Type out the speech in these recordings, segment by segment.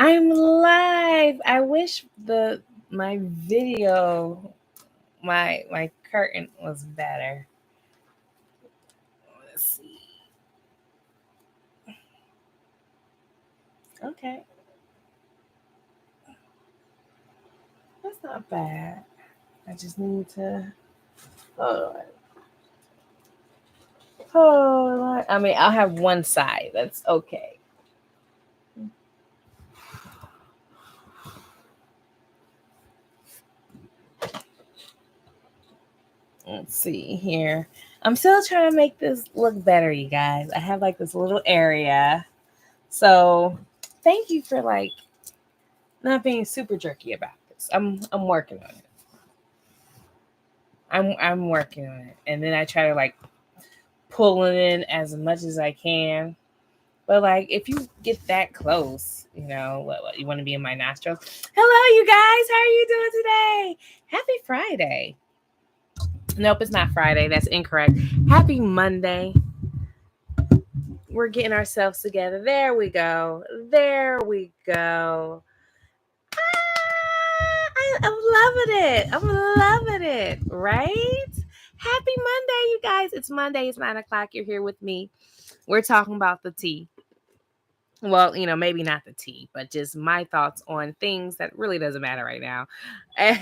I'm live. I wish the my video, my curtain was better. Let's see. Okay, that's not bad. I just need to. Hold on. Hold on. I mean, I'll have one side. That's okay. Let's see here. I'm still trying to make this look better, you guys. I have like this little area. So thank you for like not being super jerky about this. I'm working on it. I'm working on it. And then I try to like pull it in as much as I can. But like if you get that close, what you want to be in my nostrils. Hello, you guys. How are you doing today? Happy Friday. Nope, it's not Friday. That's incorrect. Happy Monday. We're getting ourselves together. There we go. There we go. I'm loving it. I'm loving it. Right? Happy Monday, you guys. It's Monday. It's 9:00. You're here with me. We're talking about the tea. Well, maybe not the tea, but just my thoughts on things that really doesn't matter right now. And,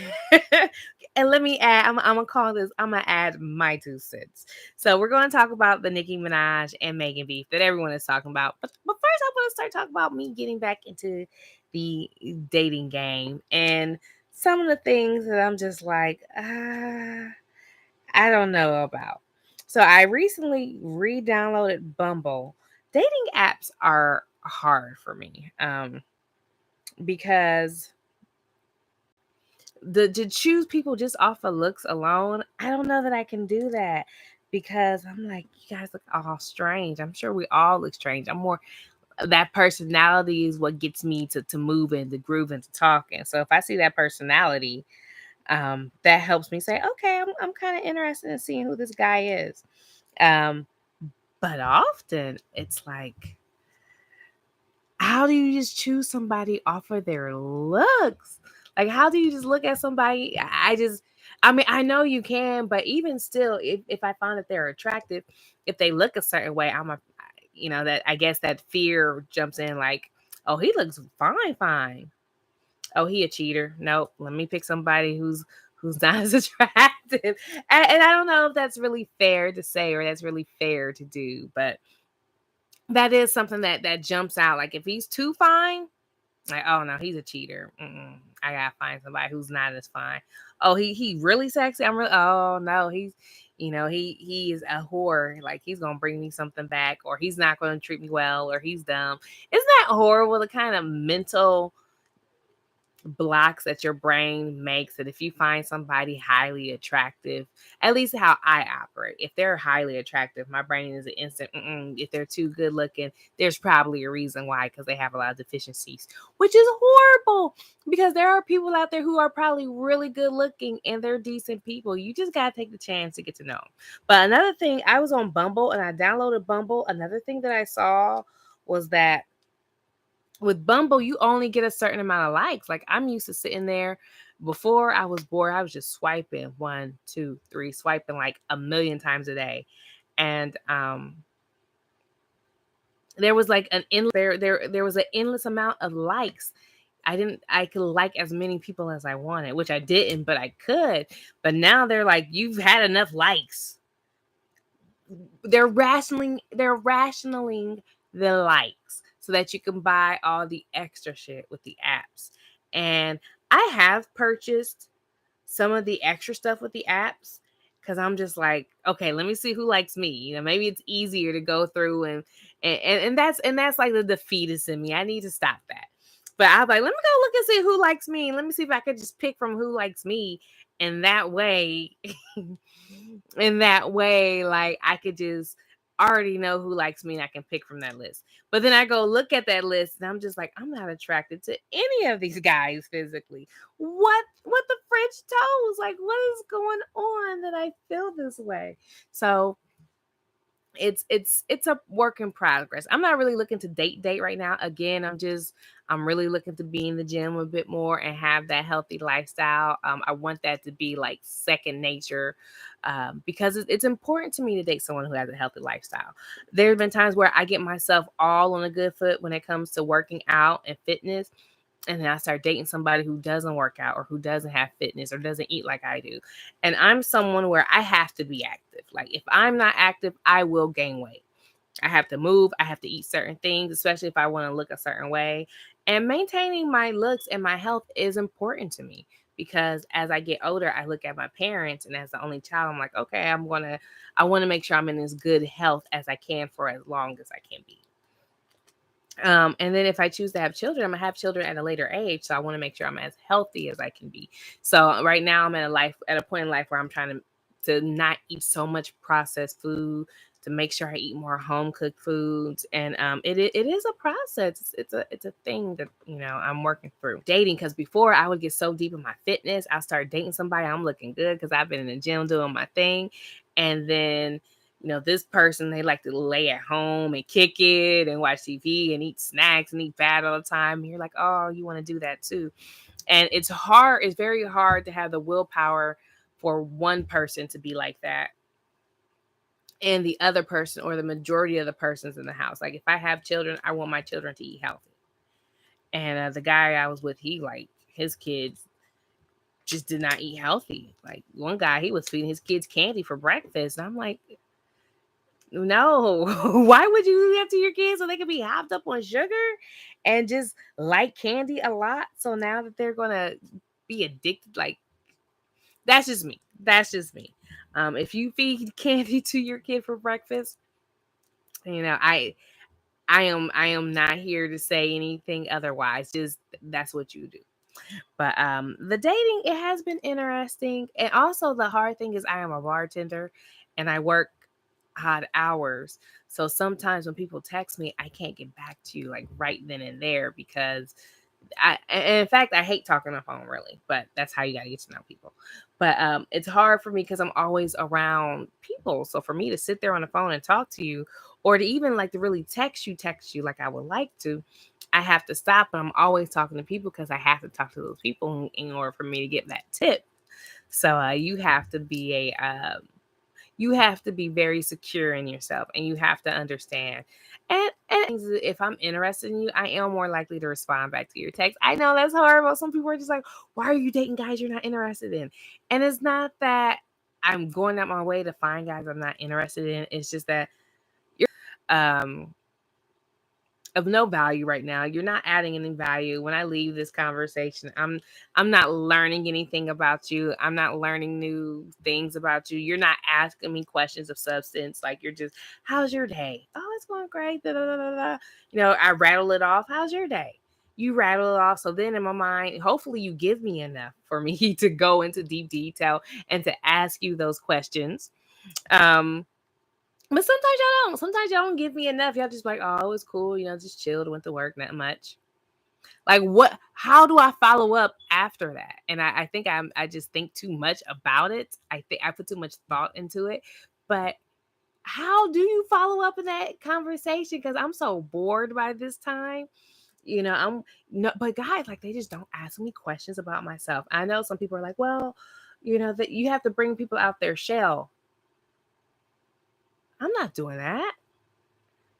and let me add, I'm gonna call this, I'm gonna add my 2 cents. So we're gonna talk about the Nicki Minaj and Megan beef that everyone is talking about. But first I want to start talking about me getting back into the dating game and some of the things that I'm just like, I don't know about. So I recently re-downloaded Bumble. Dating apps are hard for me because to choose people just off of looks alone, I don't know that I can do that because I'm like, you guys look all strange. I'm sure we all look strange. I'm more that personality is what gets me to move and to groove and to talk. And so if I see that personality, that helps me say, okay, I'm kind of interested in seeing who this guy is. But often it's like, how do you just choose somebody off of their looks? Like, how do you just look at somebody? I mean, I know you can, but even still, if I find that they're attractive, if they look a certain way, that I guess that fear jumps in like, oh, he looks fine. Oh, he a cheater. Nope. Let me pick somebody who's not as attractive. And I don't know if that's really fair to say or that's really fair to do, but that is something that jumps out. Like if he's too fine, like, oh no, he's a cheater. I gotta find somebody who's not as fine. Oh, he really sexy. Oh no, he is a whore. Like he's gonna bring me something back, or he's not gonna treat me well, or he's dumb. Isn't that horrible? The kind of mental blocks that your brain makes that if you find somebody highly attractive, at least how I operate, if they're highly attractive, my brain is an instant, if they're too good looking, there's probably a reason why, because they have a lot of deficiencies, which is horrible because there are people out there who are probably really good looking and they're decent people. You just got to take the chance to get to know them. But another thing, I was on Bumble and I downloaded Bumble. Another thing that I saw was that with Bumble, you only get a certain amount of likes. Like I'm used to sitting there before I was bored. I was just swiping 1, 2, 3, swiping like a million times a day. And there was like there was an endless amount of likes. I could like as many people as I wanted, which I didn't, but I could. But now they're like, you've had enough likes. They're rationaling the likes so that you can buy all the extra shit with the apps. And I have purchased some of the extra stuff with the apps because I'm just like, okay, let me see who likes me. Maybe it's easier to go through and that's like the defeatist in me. I need to stop that. But I was like, let me go look and see who likes me. Let me see if I could just pick from who likes me. And that way, like I could just already know who likes me and I can pick from that list. But then I go look at that list and I'm just like, I'm not attracted to any of these guys physically. What the French toes? Like, what is going on that I feel this way? So it's a work in progress. I'm not really looking to date right now. Again, I'm really looking to be in the gym a bit more and have that healthy lifestyle. I want that to be like second nature, because it's important to me to date someone who has a healthy lifestyle. There have been times where I get myself all on a good foot when it comes to working out and fitness, and then I start dating somebody who doesn't work out or who doesn't have fitness or doesn't eat like I do. And I'm someone where I have to be active. Like if I'm not active, I will gain weight. I have to move, I have to eat certain things, especially if I want to look a certain way. And maintaining my looks and my health is important to me because as I get older, I look at my parents, and as the only child, I'm like, okay, I want to make sure I'm in as good health as I can for as long as I can be. And then if I choose to have children, I'm gonna have children at a later age. So I want to make sure I'm as healthy as I can be. So right now I'm at a point in life where I'm trying to not eat so much processed food, to make sure I eat more home cooked foods. And it is a process. It's a thing that I'm working through. Dating, because before I would get so deep in my fitness, I started dating somebody, I'm looking good because I've been in the gym doing my thing, and then this person, they like to lay at home and kick it and watch TV and eat snacks and eat bad all the time. And you're like, oh, you want to do that too. And it's hard. It's very hard to have the willpower for one person to be like that and the other person or the majority of the persons in the house. Like if I have children, I want my children to eat healthy. And the guy I was with, he like his kids just did not eat healthy. Like one guy, he was feeding his kids candy for breakfast. And I'm like, no, why would you do that to your kids so they can be hopped up on sugar and just like candy a lot? So now that they're gonna be addicted, like that's just me. That's just me. If you feed candy to your kid for breakfast, I am not here to say anything otherwise. Just that's what you do. But the dating, it has been interesting. And also the hard thing is I am a bartender and I work odd hours. So sometimes when people text me, I can't get back to you like right then and there because in fact, I hate talking on the phone really, but that's how you got to get to know people. But it's hard for me because I'm always around people. So for me to sit there on the phone and talk to you, or to even like to really text you like I would like to, I have to stop. But I'm always talking to people because I have to talk to those people in order for me to get that tip. So you have to be very secure in yourself, and you have to understand. And if I'm interested in you, I am more likely to respond back to your text. I know that's horrible. Some people are just like, why are you dating guys you're not interested in? And it's not that I'm going out my way to find guys I'm not interested in. It's just that you're of no value right now. You're not adding any value. When I leave this conversation, I'm not learning anything about you. I'm not learning new things about you. You're not asking me questions of substance. Like you're just, how's your day? Oh, it's going great. Da, da, da, da, da. I rattle it off. How's your day? You rattle it off. So then in my mind, hopefully you give me enough for me to go into deep detail and to ask you those questions. But sometimes y'all don't. Sometimes y'all don't give me enough. Y'all just like, oh, it was cool. Just chilled, went to work, not much. Like what? How do I follow up after that? And I think I just think too much about it. I think I put too much thought into it. But how do you follow up in that conversation? Because I'm so bored by this time. I'm no, but guys, like they just don't ask me questions about myself. I know some people are like, well, that you have to bring people out their shell. I'm not doing that.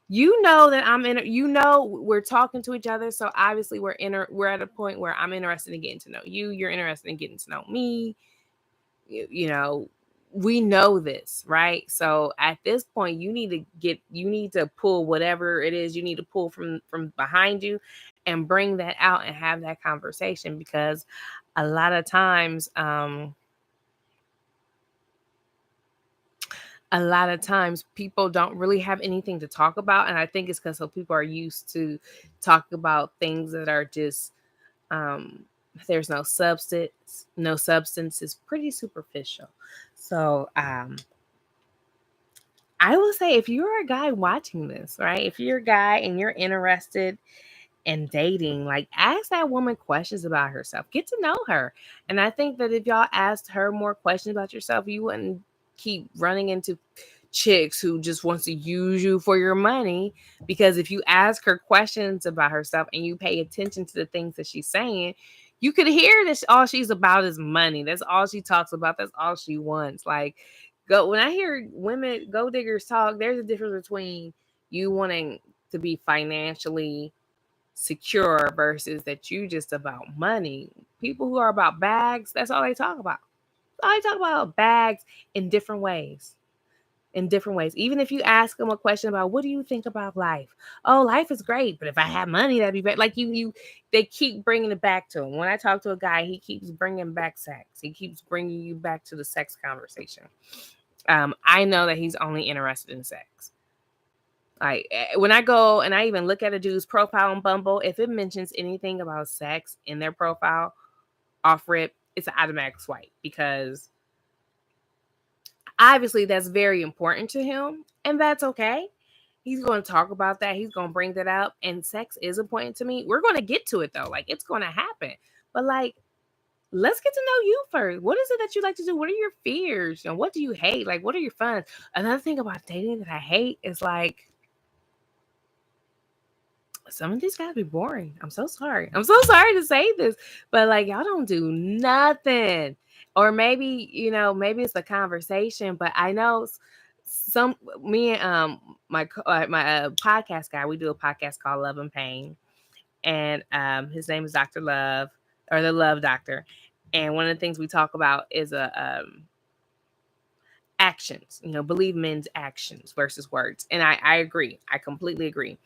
You know that I'm in. We're talking to each other, so obviously we're at a point where I'm interested in getting to know you. You're interested in getting to know me. You know, we know this, right? So at this point, you need to pull whatever it is you need to pull from behind you, and bring that out and have that conversation because a lot of times, people don't really have anything to talk about, and I think it's because people are used to talking about things that are just there's no substance is pretty superficial. So I will say, if you're a guy watching this, right, if you're a guy and you're interested in dating, like ask that woman questions about herself, get to know her. And I think that if y'all asked her more questions about yourself, you wouldn't keep running into chicks who just wants to use you for your money. Because if you ask her questions about herself and you pay attention to the things that she's saying, you could hear that all she's about is money. That's all she talks about. That's all she wants. Like, go when I hear women gold diggers talk, there's a difference between you wanting to be financially secure versus that you just about money. People who are about bags, that's all they talk about. All they talk about bags in different ways. In different ways. Even if you ask them a question about what do you think about life? Oh, life is great, but if I had money, that'd be better. Like they keep bringing it back to him. When I talk to a guy, he keeps bringing back sex. He keeps bringing you back to the sex conversation. I know that he's only interested in sex. Like when I go and I even look at a dude's profile on Bumble, if it mentions anything about sex in their profile, off rip, it's an automatic swipe because obviously that's very important to him, and that's okay. He's going to talk about that. He's going to bring that up, and sex is important to me. We're going to get to it though. Like it's going to happen. But like let's get to know you first. What is it that you like to do? What are your fears? And what do you hate? Like what are your fun? Another thing about dating that I hate is like some of these guys be boring. I'm so sorry. I'm so sorry to say this, but like y'all don't do nothing. Or maybe, maybe it's a conversation, but I know some me and my podcast guy, we do a podcast called Love and Pain. And his name is Dr. Love or the Love Doctor. And one of the things we talk about is actions, believe men's actions versus words. And I agree. I completely agree.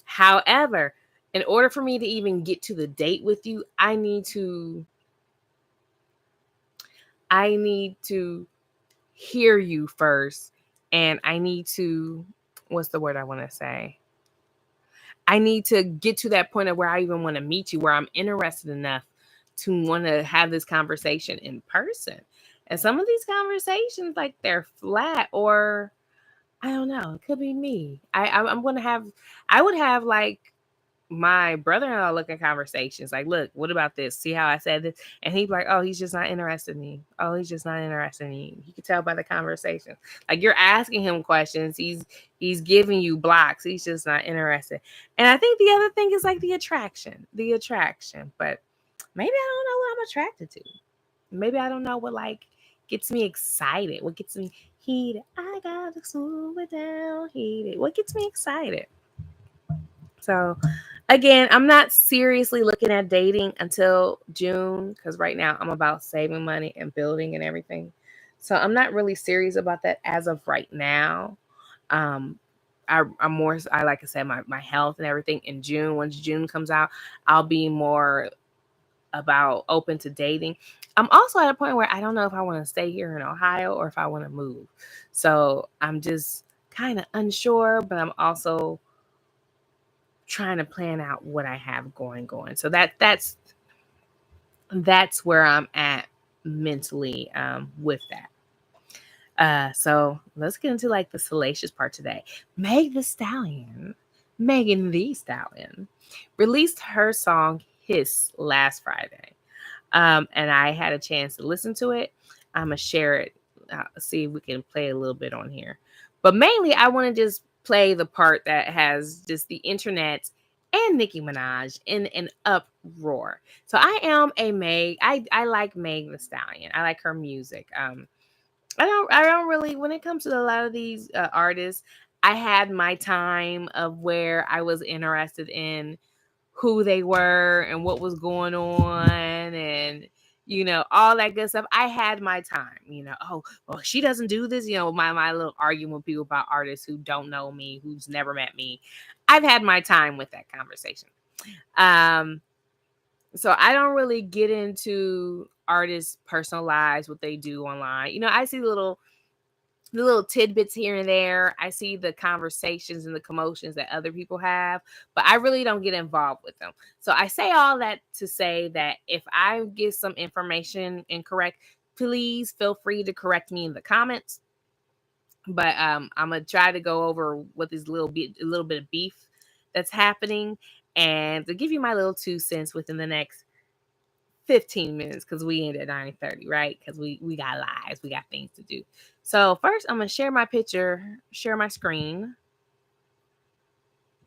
However, in order for me to even get to the date with you, I need to hear you first. And I need to, what's the word I want to say? I need to get to that point of where I even want to meet you, where I'm interested enough to want to have this conversation in person. And some of these conversations, like they're flat, or I don't know, it could be me. I'm going to have, I would have like my brother-in-law look at conversations like, look, what about this? See how I said this? And he'd be like, oh, he's just not interested in me. Oh, he's just not interested in me. You can tell by the conversation. Like you're asking him questions. He's giving you blocks. He's just not interested. And I think the other thing is like the attraction. But maybe I don't know what I'm attracted to. Maybe I don't know what like gets me excited. What gets me heated? I gotta slow it down, heated. What gets me excited? So again, I'm not seriously looking at dating until June because right now I'm about saving money and building and everything. So I'm not really serious about that as of right now. Um, I'm more, I like I said, my health and everything in June. Once June comes out, I'll be more about open to dating. I'm also at a point where I don't know if I want to stay here in Ohio or if I want to move. So I'm just kind of unsure, but I'm also trying to plan out what I have going. So that's where I'm at mentally with that. So let's get into like the salacious part today. Megan the Stallion, released her song Hiss last Friday. And I had a chance to listen to it. I'm gonna share it. See if we can play a little bit on here. But mainly, I want to just play the part that has just the internet and Nicki Minaj in an uproar. So I am a Meg. I like Meg the Stallion. I like her music. I don't really, when it comes to a lot of these artists, I had my time of where I was interested in who they were and what was going on and all that good stuff. I had my time, oh well, she doesn't do this, my little argument with people about artists who don't know me, who's never met me. I've had my time with that conversation. So I don't really get into artists' personal lives, what they do online. I see the little tidbits here and there. I see the conversations and the commotions that other people have, but I really don't get involved with them. So I say all that to say that if I get some information incorrect, please feel free to correct me in the comments. But I'm gonna try to go over what this a little bit of beef that's happening, and to give you my little 2 cents within the next 15 minutes because we end at 9:30, right? Because we got lives, we got things to do. So first, I'm gonna share my picture, share my screen.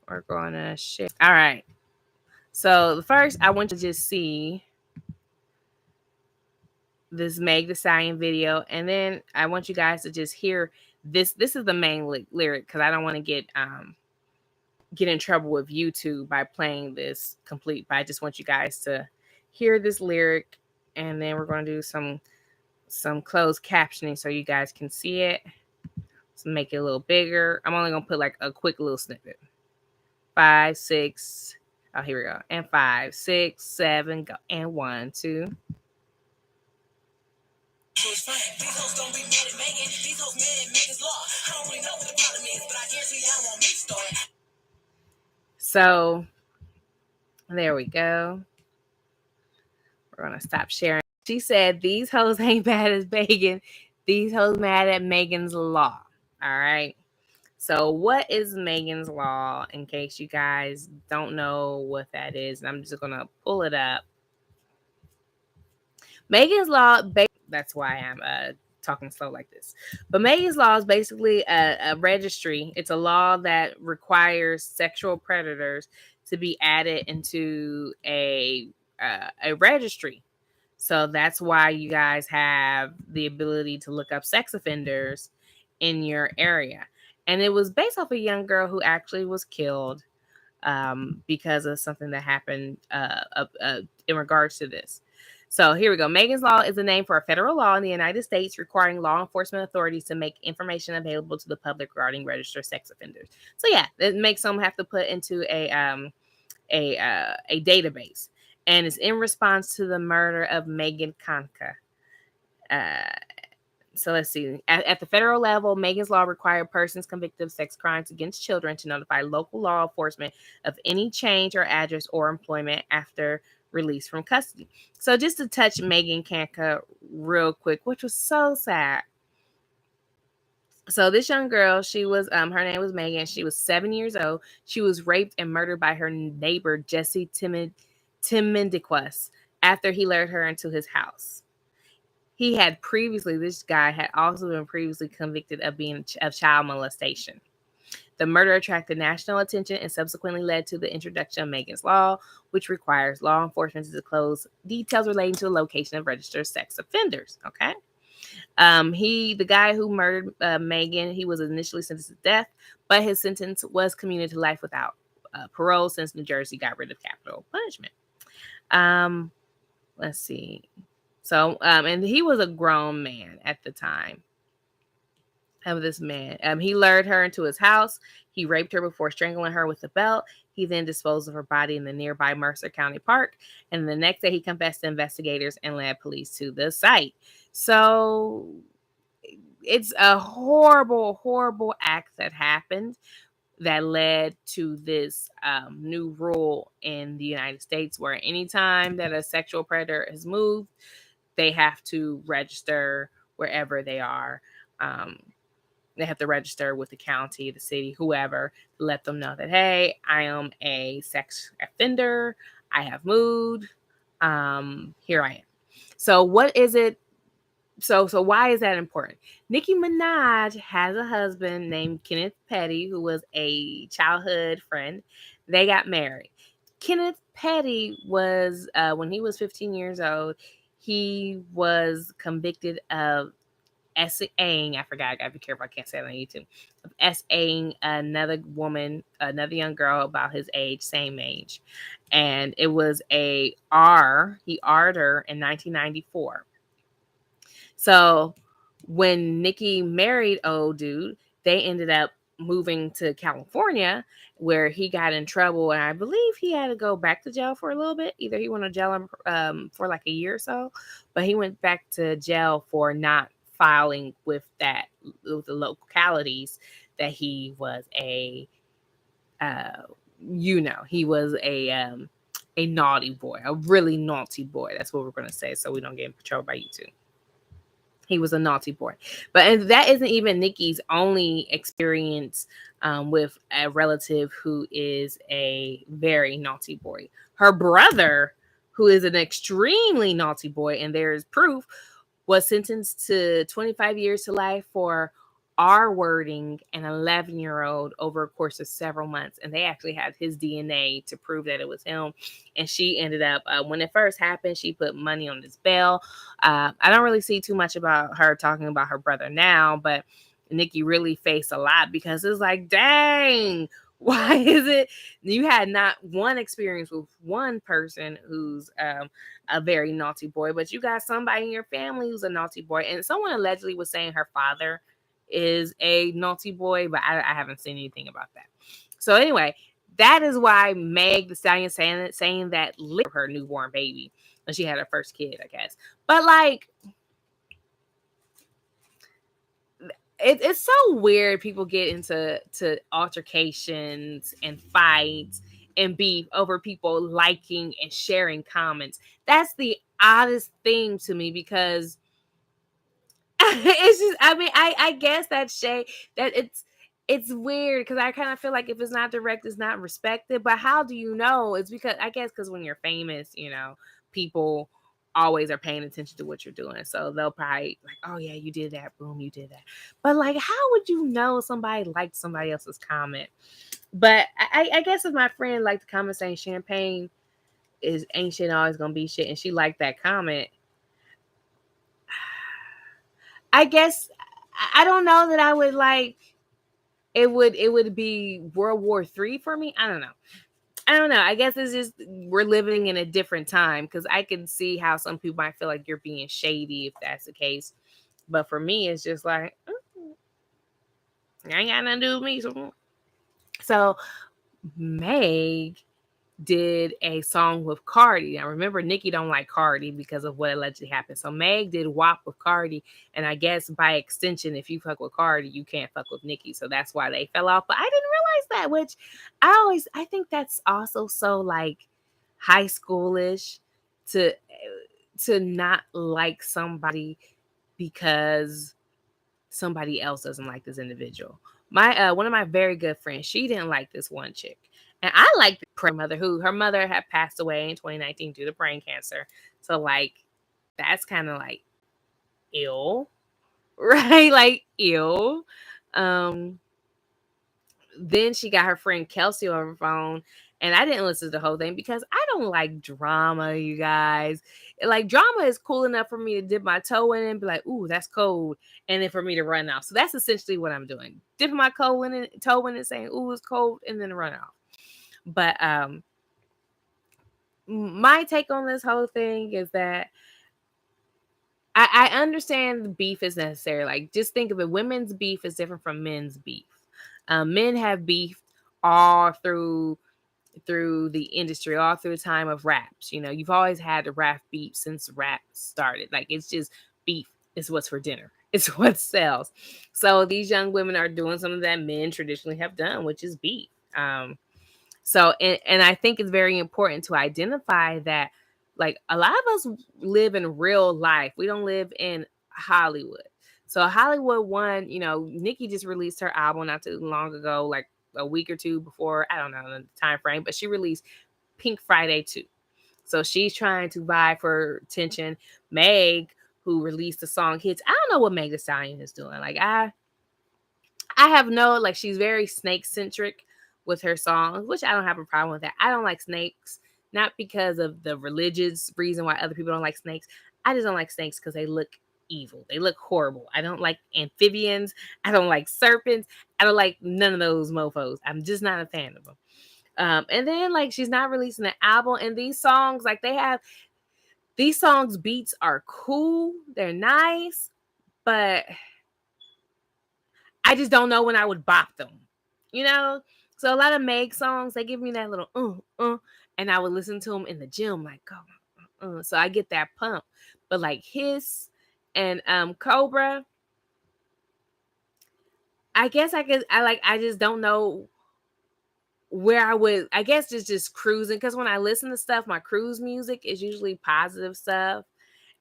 We're gonna share. All right. So first, I want you to just see this Meg Thee Stallion video, and then I want you guys to just hear this. This is the main lyric because I don't want to get in trouble with YouTube by playing this complete. But I just want you guys to hear this lyric, and then we're going to do some closed captioning so you guys can see it. Let's make it a little bigger. I'm only going to put like a quick little snippet. 5, 6. Oh, here we go. And 5, 6, 7. Go. And 1, 2. These hoes don't be mad at Megan. These hoes mad at Megan's law. I don't really know what the problem is, but I guarantee y'all want me to start. So there we go. We're gonna stop sharing. She said these hoes ain't bad as Megan. These hoes mad at Megan's law. All right. So what is Megan's law? In case you guys don't know what that is, and I'm just gonna pull it up. Megan's law. That's why I'm talking slow like this. But Megan's law is basically a registry. It's a law that requires sexual predators to be added into a registry. So that's why you guys have the ability to look up sex offenders in your area. And it was based off a young girl who actually was killed because of something that happened in regards to this. So here we go. Megan's Law is a name for a federal law in the United States requiring law enforcement authorities to make information available to the public regarding registered sex offenders. So yeah, it makes them have to put into a database, and it's in response to the murder of Megan Nicki. So let's see. At the federal level, Megan's Law required persons convicted of sex crimes against children to notify local law enforcement of any change or address or employment after release from custody. So just to touch Megan Nicki real quick, which was so sad. So this young girl, she was her name was Megan. She was 7 years old. She was raped and murdered by her neighbor Jesse Timendiquas after he lured her into his house. This guy had also been previously convicted of child molestation. The murder attracted national attention and subsequently led to the introduction of Megan's Law, which requires law enforcement to disclose details relating to the location of registered sex offenders. Okay. The guy who murdered Megan, he was initially sentenced to death, but his sentence was commuted to life without parole since New Jersey got rid of capital punishment. Let's see. So, and he was a grown man at the time of this man. He lured her into his house. He raped her before strangling her with a belt. He then disposed of her body in the nearby Mercer County Park. And the next day he confessed to investigators and led police to the site. So it's a horrible, horrible act that happened that led to this new rule in the United States where anytime that a sexual predator has moved, they have to register wherever they are. They have to register with the county, the city, whoever, to let them know that, hey, I am a sex offender. I have moved. Here I am. So what is it? So why is that important? Nicki Minaj has a husband named Kenneth Petty, who was a childhood friend. They got married. Kenneth Petty was, when he was 15 years old, he was convicted of S-ing, I forgot, I gotta be careful, I can't say it on YouTube, of S-ing another woman, another young girl about his age, same age. And it was he R'd her in 1994. So when Nicki married old dude, they ended up moving to California where he got in trouble. And I believe he had to go back to jail for a little bit. Either he went to jail for like a year or so, but he went back to jail for not filing with the localities that he was he was a naughty boy, a really naughty boy. That's what we're going to say. So we don't get in trouble by YouTube. He was a naughty boy. But that isn't even Nicki's only experience with a relative who is a very naughty boy. Her brother who is an extremely naughty boy, and there is proof, was sentenced to 25 years to life for R wording an 11-year-old over a course of several months. And they actually had his DNA to prove that it was him. And she ended up, when it first happened, she put money on this bail. I don't really see too much about her talking about her brother now, but Nicki really faced a lot because it's like, dang, why is it you had not one experience with one person who's a very naughty boy, but you got somebody in your family who's a naughty boy? And someone allegedly was saying her father is a naughty boy, but I haven't seen anything about that. So anyway, that is why Meg the Stallion saying that her newborn baby when she had her first kid, I guess. But like, it's so weird. People get into altercations and fights and beef over people liking and sharing comments. That's the oddest thing to me because it's just, I mean, I guess that shade that it's weird because I kind of feel like if it's not direct, it's not respected. But how do you know? It's because I guess because when you're famous, people always are paying attention to what you're doing. So they'll probably like, oh yeah, you did that, boom, you did that. But like, how would you know somebody liked somebody else's comment? But I guess if my friend liked the comment saying champagne is ain't shit always gonna be shit, and she liked that comment, I guess I don't know that I would like it would be World War III for me. I don't know. I guess it's just we're living in a different time because I can see how some people might feel like you're being shady if that's the case. But for me, it's just like, I ain't got nothing to do with me. So Meg did a song with Cardi. Now remember, Nicki don't like Cardi because of what allegedly happened. So Meg did WAP with Cardi, and I guess by extension, if you fuck with Cardi, you can't fuck with Nicki. So that's why they fell off. But I didn't realize that, which I think that's also so like high schoolish to not like somebody because somebody else doesn't like this individual. My one of my very good friends, she didn't like this one chick. And I like the mother who her mother had passed away in 2019 due to brain cancer. So like that's kind of like ill, right? Like ill. Um then she got her friend Kelsey on her phone, and I didn't listen to the whole thing because I don't like drama, you guys. Like drama is cool enough for me to dip my toe in and be like, "Ooh, that's cold," and then for me to run off. So that's essentially what I'm doing: dipping my toe in it, saying, "Ooh, it's cold," and then run off. But my take on this whole thing is that I understand the beef is necessary. Like, just think of it: women's beef is different from men's beef. Men have beef all through the industry, all through the time of raps. You've always had a rap beef since rap started. Like, it's just beef is what's for dinner. It's what sells. So these young women are doing something that men traditionally have done, which is beef. So, and I think it's very important to identify that, like, a lot of us live in real life. We don't live in Hollywood. So Hollywood one, Nicki just released her album not too long ago, like a week or two before, I don't know the time frame, but she released Pink Friday 2. So she's trying to vie for attention. Meg, who released the song Hits, I don't know what Meg Thee Stallion is doing. Like, I have no, like, she's very snake centric with her songs, which I don't have a problem with that. I don't like snakes, not because of the religious reason why other people don't like snakes. I just don't like snakes because they look evil. They look horrible. I don't like amphibians. I don't like serpents. I don't like none of those mofos. I'm just not a fan of them. And then like she's not releasing an album, and these songs, like these songs beats are cool. They're nice, but I just don't know when I would bop them, you know? So a lot of Meg songs, they give me that little, and I would listen to them in the gym, like, so I get that pump. But like Hiss and Cobra, I guess I just don't know where I would, I guess it's just cruising. Because when I listen to stuff, my cruise music is usually positive stuff.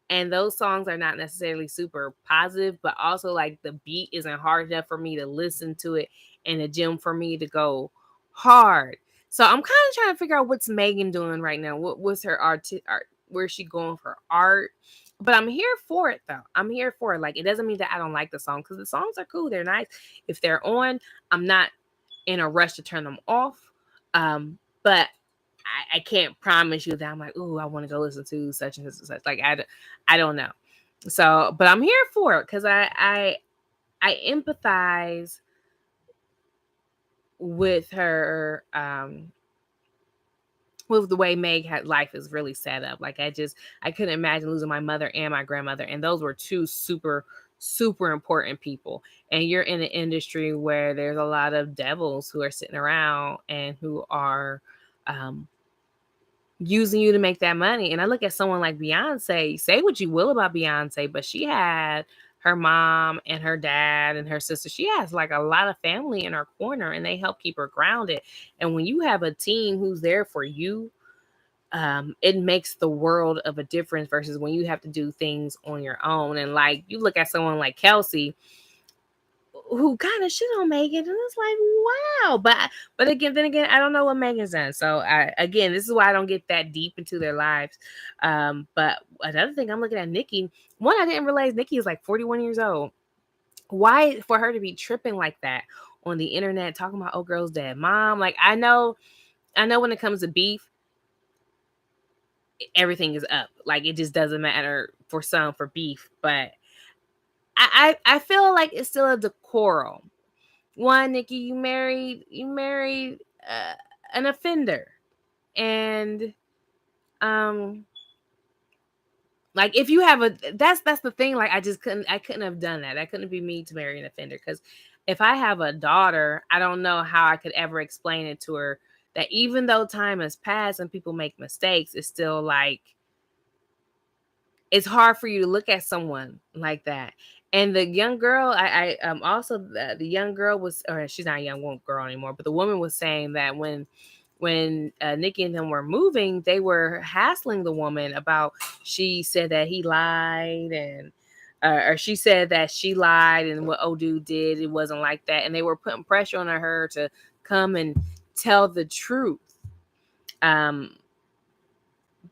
And those songs are not necessarily super positive, but also like the beat isn't hard enough for me to listen to it in the gym for me to go hard. So I'm kind of trying to figure out what's Megan doing right now. What's her art? Where's she going for art? But I'm here for it though. I'm here for it. Like it doesn't mean that I don't like the song because the songs are cool. They're nice. If they're on, I'm not in a rush to turn them off. But I can't promise you that I'm like, ooh, I want to go listen to such and such and such. Like I don't know. So, but I'm here for it because I empathize with her with the way Meg had life is really set up. Like I couldn't imagine losing my mother and my grandmother, and those were two super important people. And you're in an industry where there's a lot of devils who are sitting around and who are using you to make that money. And I look at someone like Beyonce. Say what you will about Beyonce, but she had her mom and her dad and her sister. She has like a lot of family in her corner, and they help keep her grounded. And when you have a team who's there for you, it makes the world of a difference versus when you have to do things on your own. And like you look at someone like Kelsey, who kind of shit on Megan, and it's like, wow. But again, then again, I don't know what Megan's done. So again, this is why I don't get that deep into their lives. But another thing, I'm looking at Nicki. One, I didn't realize Nicki is like 41 years old. Why for her to be tripping like that on the internet, talking about, oh, girl's dead mom? Like I know when it comes to beef, everything is up. Like it just doesn't matter for some for beef, but I feel like it's still a decorum. One, Nicki, you married an offender, and um, like if you have that's the thing. Like I couldn't have done that. That couldn't be me to marry an offender because if I have a daughter, I don't know how I could ever explain it to her that even though time has passed and people make mistakes, it's still like it's hard for you to look at someone like that. And the young girl, I also the young girl was, or she's not a young girl anymore, but the woman was saying that when Nicki and them were moving, they were hassling the woman about. She said that he lied, and or she said that she lied, and what old dude did, it wasn't like that, and they were putting pressure on her to come and tell the truth. Um,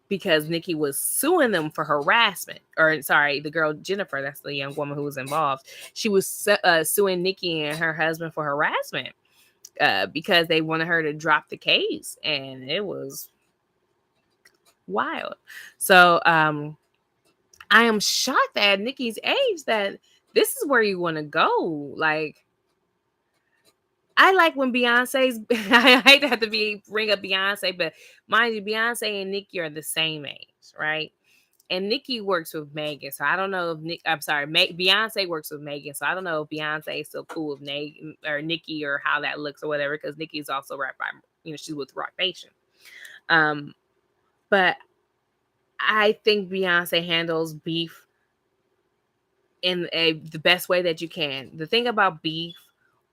because Nicki was suing them for harassment. Or sorry, the girl Jennifer, that's the young woman who was involved. She was suing Nicki and her husband for harassment because they wanted her to drop the case, and it was wild. So I am shocked that at Nicki's age that this is where you want to go. Like I like when Beyonce's. I hate to have to bring up Beyonce, but mind you, Beyonce and Nicki are the same age, right? And Nicki works with Megan, so I don't know if Beyonce works with Megan, so I don't know if Beyonce is still cool with Nicki or how that looks or whatever, because Nicki is also right by, she's with Rock Nation. But I think Beyonce handles beef in the best way that you can. The thing about beef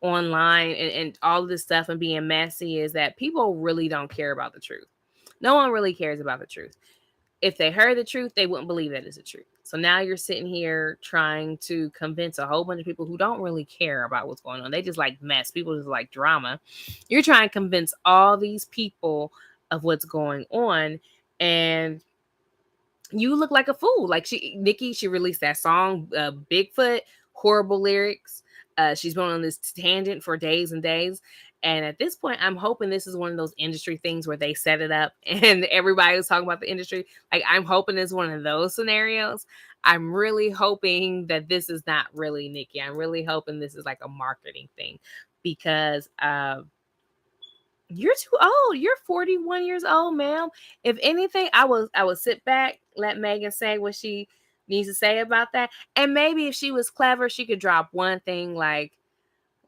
online and all of this stuff and being messy is that people really don't care about the truth. No one really cares about the truth. If they heard the truth, they wouldn't believe that it's the truth. So now you're sitting here trying to convince a whole bunch of people who don't really care about what's going on. They just like mess. People just like drama. You're trying to convince all these people of what's going on, and you look like a fool. Like Nicki, she released that song, Bigfoot, horrible lyrics. She's been on this tangent for days and days. And at this point, I'm hoping this is one of those industry things where they set it up and everybody was talking about the industry. Like, I'm hoping it's one of those scenarios. I'm really hoping that this is not really Nicki. I'm really hoping this is like a marketing thing because you're too old. You're 41 years old, ma'am. If anything, I will sit back, let Megan say what she needs to say about that. And maybe if she was clever, she could drop one thing like,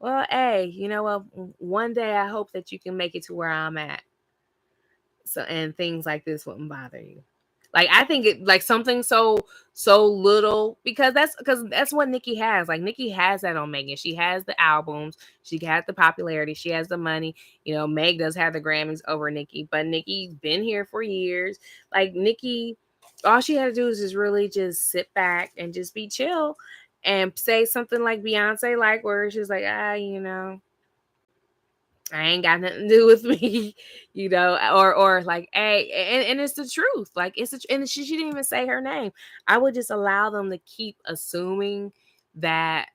well, hey, you know what? One day I hope that you can make it to where I'm at. So, and things like this wouldn't bother you. Like I think it like something so little because that's what Nicki has. Like Nicki has that on Megan. She has the albums, she has the popularity, she has the money. Meg does have the Grammys over Nicki, but Nicki's been here for years. Like Nicki, all she had to do is just really just sit back and just be chill and say something like Beyonce, like where she's like, I ain't got nothing to do with me, or like, hey, and it's the truth. Like and she didn't even say her name. I would just allow them to keep assuming that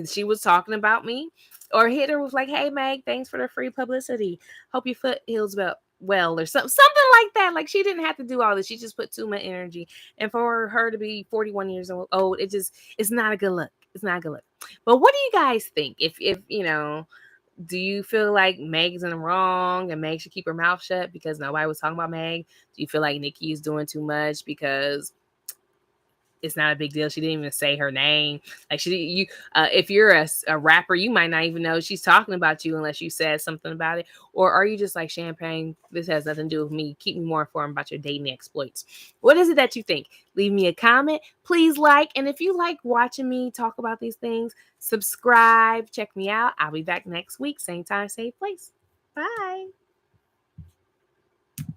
she was talking about me, or hit her with like, hey Meg, thanks for the free publicity. Hope your foot heals well, or something like that. Like she didn't have to do all this. She just put too much energy. And for her to be 41 years old, it's not a good look. It's not a good look. But what do you guys think? If do you feel like Meg's in the wrong and Meg should keep her mouth shut because nobody was talking about Meg? Do you feel like Nicki is doing too much because it's not a big deal? She didn't even say her name. Like if you're a rapper, you might not even know she's talking about you unless you said something about it. Or are you just like, Champagne, this has nothing to do with me. Keep me more informed about your dating exploits. What is it that you think? Leave me a comment. Please like. And if you like watching me talk about these things, subscribe. Check me out. I'll be back next week. Same time, same place. Bye.